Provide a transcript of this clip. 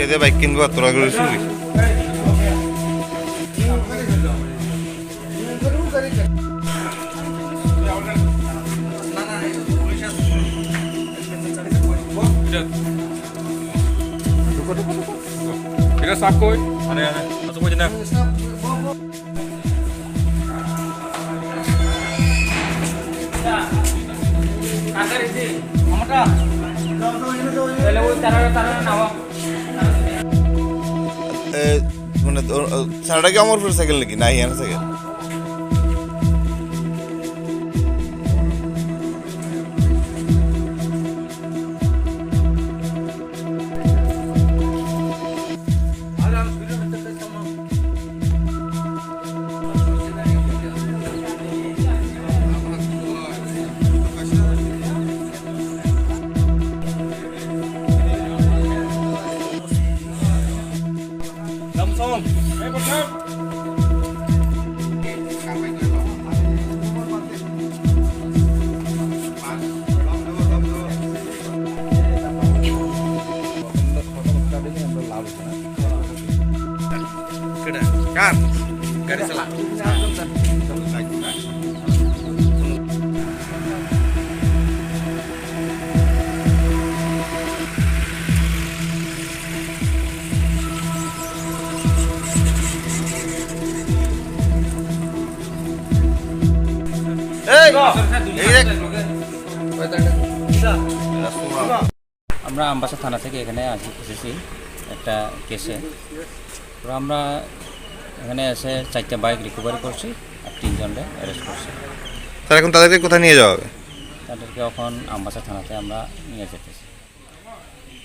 দিয়ে বাইক কিনবো আর তোরা করে শুবি। Kita sakoi. Ada. Masuk aja nah. Agar ini, Mamata. Kalau taruh nawa. মানে সারাটা কি আমার সাইকেল নাকি না ইয়ার সাইকেল? Kan, garis salah. আমরা আমবাসা থানা থেকে এখানে এসেছি একটা কেসে। তো আমরা এখানে এসে 4টা বাইক রিকভারি করছি আর 3 জনকে অ্যারেস্ট করছি। স্যার এখন তাদেরকে কোথায় নিয়ে যাওয়া হবে? তাদেরকে এখন আমবাসা থানাতে আমরা নিয়ে যেতেছি।